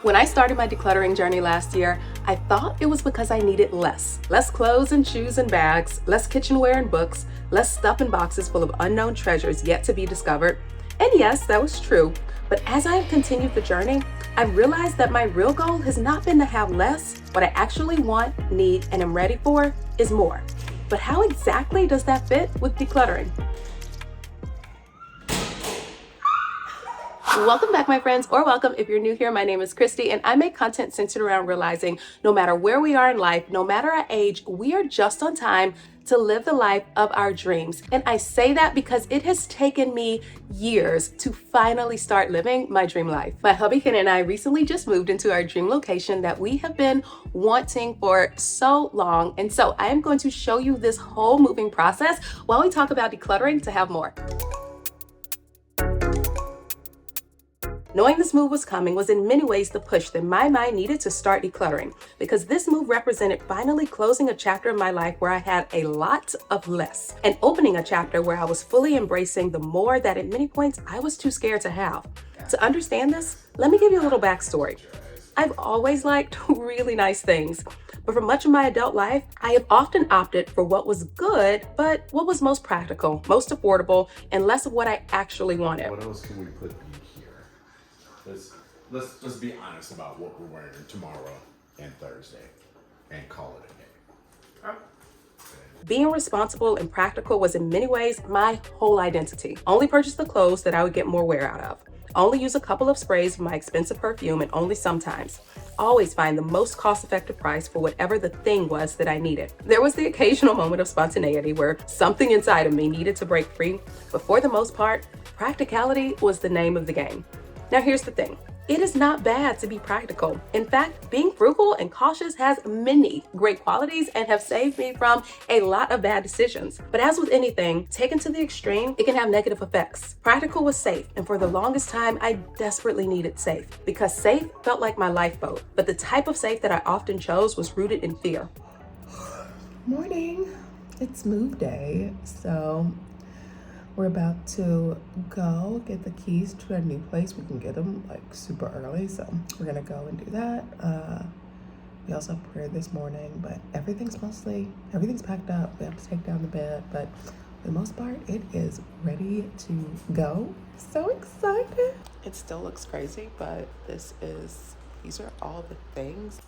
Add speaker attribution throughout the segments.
Speaker 1: When I started my decluttering journey last year, I thought it was because I needed less. Less clothes and shoes and bags, less kitchenware and books, less stuff in boxes full of unknown treasures yet to be discovered. And yes, that was true. But as I have continued the journey, I've realized that my real goal has not been to have less. What I actually want, need, and am ready for is more. But how exactly does that fit with decluttering? Welcome back, my friends, or welcome if you're new here. My name is Christy, and I make content centered around realizing no matter where we are in life, no matter our age, we are just on time to live the life of our dreams. And I say that because it has taken me years to finally start living my dream life. My hubby Ken and I recently just moved into our dream location that we have been wanting for so long. And so I am going to show you this whole moving process while we talk about decluttering to have more. Knowing this move was coming was in many ways the push that my mind needed to start decluttering, because this move represented finally closing a chapter in my life where I had a lot of less and opening a chapter where I was fully embracing the more that at many points I was too scared to have. To understand this, let me give you a little backstory. I've always liked really nice things, but for much of my adult life, I have often opted for what was good, but what was most practical, most affordable, and less of what I actually wanted.
Speaker 2: What else can we put in here? Let's be honest about what we're wearing tomorrow and Thursday and call it a day.
Speaker 1: Being responsible and practical was in many ways my whole identity. Only purchase the clothes that I would get more wear out of. Only use a couple of sprays of my expensive perfume, and only sometimes. Always find the most cost-effective price for whatever the thing was that I needed. There was the occasional moment of spontaneity where something inside of me needed to break free, but for the most part, practicality was the name of the game. Now here's the thing. It is not bad to be practical. In fact, being frugal and cautious has many great qualities and have saved me from a lot of bad decisions. But as with anything, taken to the extreme, it can have negative effects. Practical was safe, and for the longest time, I desperately needed safe because safe felt like my lifeboat. But the type of safe that I often chose was rooted in fear.
Speaker 3: Morning. It's move day, so we're about to go get the keys to our new place. We can get them like super early, so we're gonna go and do that. We also have prayer this morning, but everything's packed up. We have to take down the bed, but for the most part, it is ready to go. So excited. It still looks crazy, but these are all the things.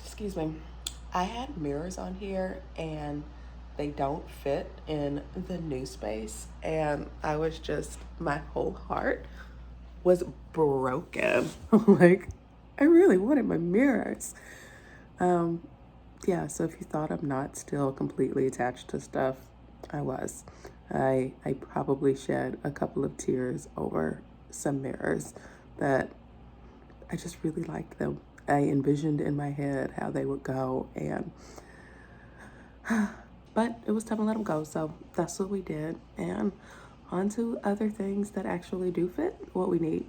Speaker 3: Excuse me. I had mirrors on here and they don't fit in the new space, and my whole heart was broken. Like, I really wanted my mirrors. Yeah, so if you thought I'm not still completely attached to stuff, I was. I probably shed a couple of tears over some mirrors that I just really liked them. I envisioned in my head how they would go, but it was time to let them go, so that's what we did, and on to other things that actually do fit what we need.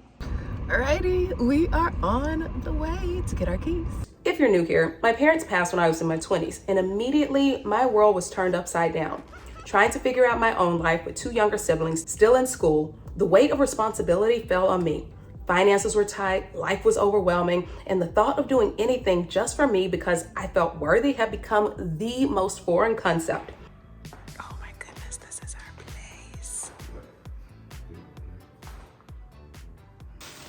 Speaker 3: Alrighty, we are on the way to get our keys.
Speaker 1: If you're new here, my parents passed when I was in my 20s, and immediately my world was turned upside down. Trying to figure out my own life with two younger siblings still in school, the weight of responsibility fell on me. Finances were tight, life was overwhelming, and the thought of doing anything just for me because I felt worthy had become the most foreign concept.
Speaker 3: Oh my goodness, this is our place.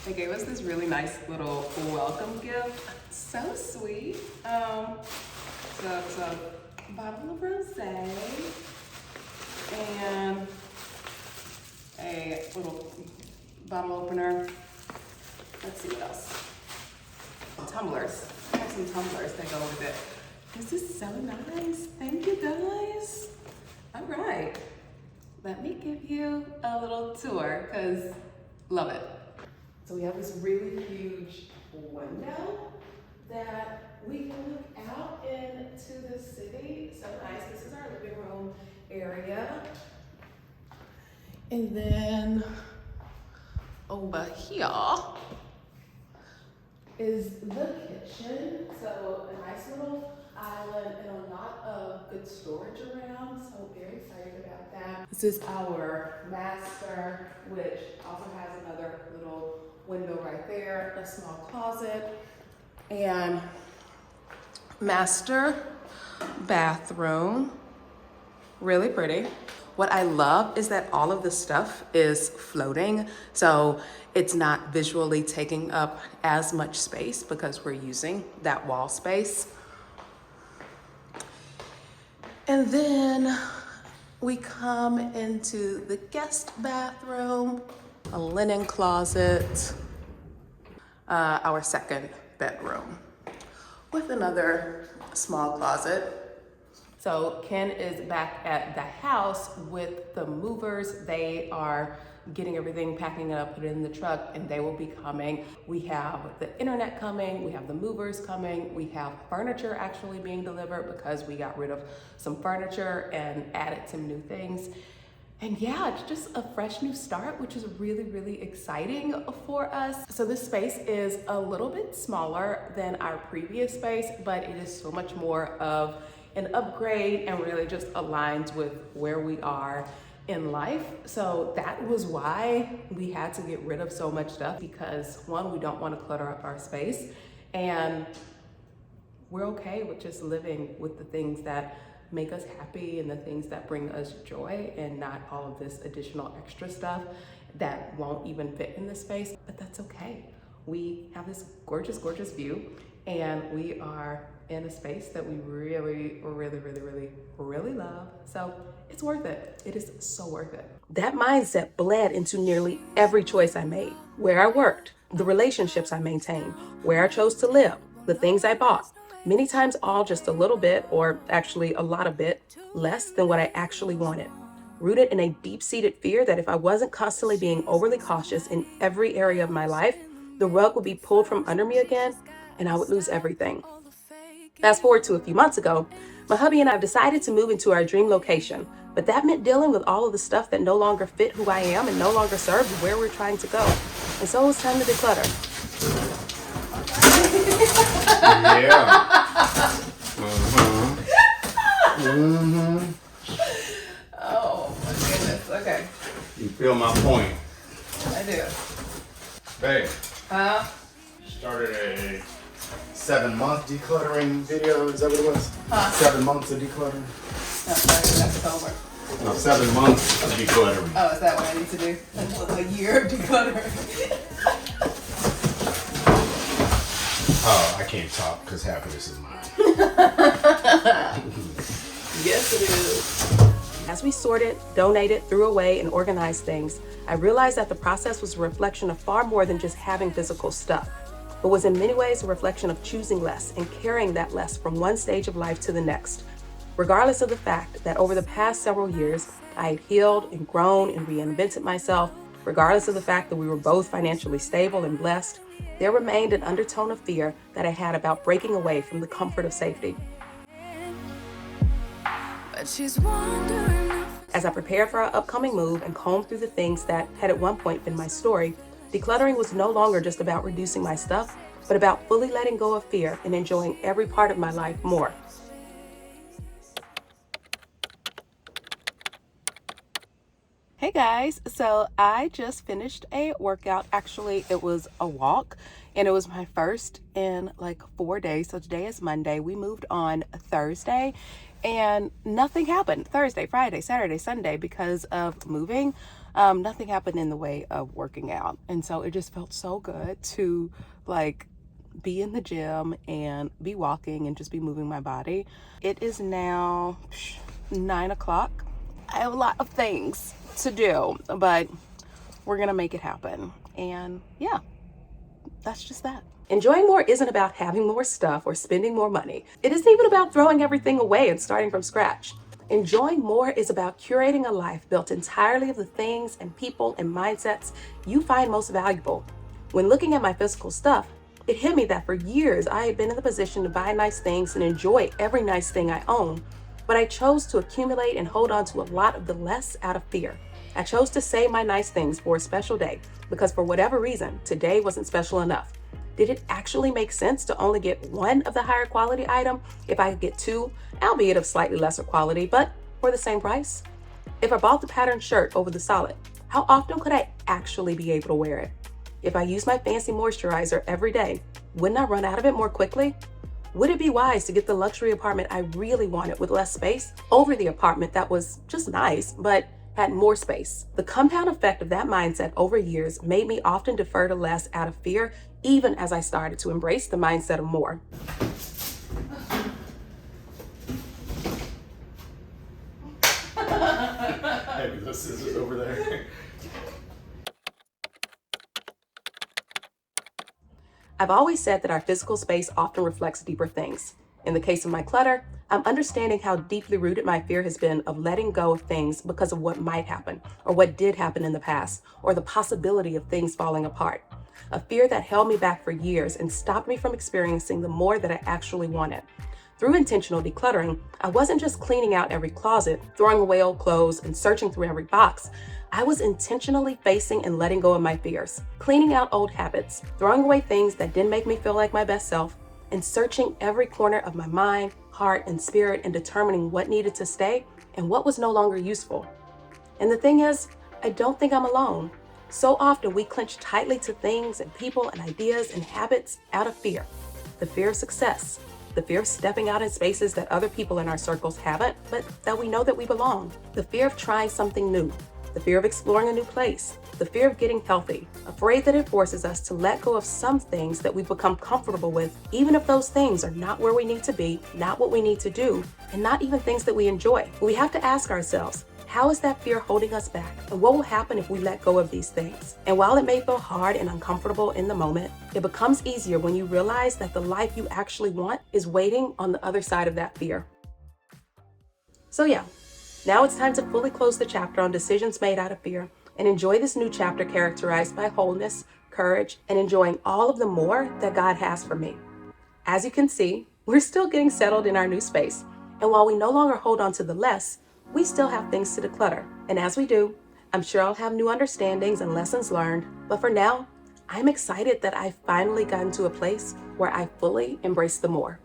Speaker 1: They gave us this really nice little welcome gift. So sweet. It's a bottle of rosé and a little bottle opener. Let's see what else. Tumblers. I have some tumblers that go with it. This is so nice. Thank you, guys. All right. Let me give you a little tour, because love it. So we have this really huge window that we can look out into the city. So nice. This is our living room area. And then over here is the kitchen. So a nice little
Speaker 3: island and a lot of good storage around, so very excited about that. This is our master, which also has another little window right there, a small closet, and master bathroom. Really pretty. What I love is that all of the stuff is floating, so it's not visually taking up as much space because we're using that wall space. And then we come into the guest bathroom, a linen closet, our second bedroom with another small closet. So Ken is back at the house with the movers. They are getting everything, packing it up, put it in the truck, and they will be coming. We have the internet coming, we have the movers coming, we have furniture actually being delivered because we got rid of some furniture and added some new things. And yeah, it's just a fresh new start, which is really, really exciting for us. So this space is a little bit smaller than our previous space, but it is so much more of an upgrade and really just aligns with where we are in life. So that was why we had to get rid of so much stuff, because one, we don't want to clutter up our space, and we're okay with just living with the things that make us happy and the things that bring us joy, and not all of this additional extra stuff that won't even fit in this space. But that's okay. We have this gorgeous, gorgeous view, and we are in a space that we really, really, really, really, really love. So it's worth it. It is so worth it.
Speaker 1: That mindset bled into nearly every choice I made: where I worked, the relationships I maintained, where I chose to live, the things I bought. Many times all just a little bit, or actually a lot of bit, less than what I actually wanted. Rooted in a deep-seated fear that if I wasn't constantly being overly cautious in every area of my life, the rug would be pulled from under me again and I would lose everything. Fast forward to a few months ago, my hubby and I have decided to move into our dream location, but that meant dealing with all of the stuff that no longer fit who I am and no longer served where we're trying to go. And so it was time to declutter.
Speaker 2: Yeah. Mm-hmm.
Speaker 3: Oh my goodness, okay.
Speaker 2: You feel my point.
Speaker 3: I do.
Speaker 2: Babe, started a 7-month decluttering video. Is that what it was? 7 months of decluttering?
Speaker 3: No, sorry, that's homework.
Speaker 2: No, 7 months of decluttering.
Speaker 3: Oh, is that what I need to do? A year of decluttering.
Speaker 2: Oh, I can't talk because half of this is mine.
Speaker 3: Yes, it is.
Speaker 1: As we sorted, donated, threw away, and organized things, I realized that the process was a reflection of far more than just having physical stuff, but was in many ways a reflection of choosing less and carrying that less from one stage of life to the next. Regardless of the fact that over the past several years, I had healed and grown and reinvented myself, regardless of the fact that we were both financially stable and blessed, there remained an undertone of fear that I had about breaking away from the comfort of safety. As I prepared for our upcoming move and combed through the things that had at one point been my story, decluttering was no longer just about reducing my stuff, but about fully letting go of fear and enjoying every part of my life more. Hey guys, so I just finished a workout. Actually, it was a walk, and it was my first in like 4 days. So today is Monday. We moved on Thursday, and nothing happened Thursday, Friday, Saturday, Sunday because of moving. Nothing happened in the way of working out. And so it just felt so good to like be in the gym and be walking and just be moving my body. It is now 9 o'clock. I have a lot of things to do, but we're gonna make it happen. And yeah, that's just that. Enjoying more isn't about having more stuff or spending more money. It isn't even about throwing everything away and starting from scratch. Enjoying more is about curating a life built entirely of the things and people and mindsets you find most valuable. When looking at my physical stuff, it hit me that for years I had been in the position to buy nice things and enjoy every nice thing I own, but I chose to accumulate and hold on to a lot of the less out of fear. I chose to save my nice things for a special day because for whatever reason, today wasn't special enough. Did it actually make sense to only get one of the higher quality item if I could get two, albeit of slightly lesser quality, but for the same price? If I bought the patterned shirt over the solid, how often could I actually be able to wear it? If I use my fancy moisturizer every day, wouldn't I run out of it more quickly? Would it be wise to get the luxury apartment I really wanted with less space over the apartment that was just nice, but had more space? The compound effect of that mindset over years made me often defer to less out of fear, even as I started to embrace the mindset of more.
Speaker 2: Maybe those scissors over there.
Speaker 1: I've always said that our physical space often reflects deeper things. In the case of my clutter, I'm understanding how deeply rooted my fear has been of letting go of things because of what might happen, or what did happen in the past, or the possibility of things falling apart. A fear that held me back for years and stopped me from experiencing the more that I actually wanted. Through intentional decluttering, I wasn't just cleaning out every closet, throwing away old clothes, and searching through every box. I was intentionally facing and letting go of my fears, cleaning out old habits, throwing away things that didn't make me feel like my best self, and searching every corner of my mind, heart, and spirit and determining what needed to stay and what was no longer useful. And the thing is, I don't think I'm alone. So often we clinch tightly to things and people and ideas and habits out of fear. The fear of success, the fear of stepping out in spaces that other people in our circles haven't, but that we know that we belong. The fear of trying something new, the fear of exploring a new place, the fear of getting healthy, afraid that it forces us to let go of some things that we've become comfortable with, even if those things are not where we need to be, not what we need to do, and not even things that we enjoy. We have to ask ourselves, how is that fear holding us back? And what will happen if we let go of these things? And while it may feel hard and uncomfortable in the moment, it becomes easier when you realize that the life you actually want is waiting on the other side of that fear. So yeah, now it's time to fully close the chapter on decisions made out of fear and enjoy this new chapter characterized by wholeness, courage, and enjoying all of the more that God has for me. As you can see, we're still getting settled in our new space. And while we no longer hold on to the less, we still have things to declutter. And as we do, I'm sure I'll have new understandings and lessons learned. But for now, I'm excited that I've finally gotten to a place where I fully embrace the more.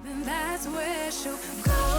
Speaker 4: And that's where she'll go.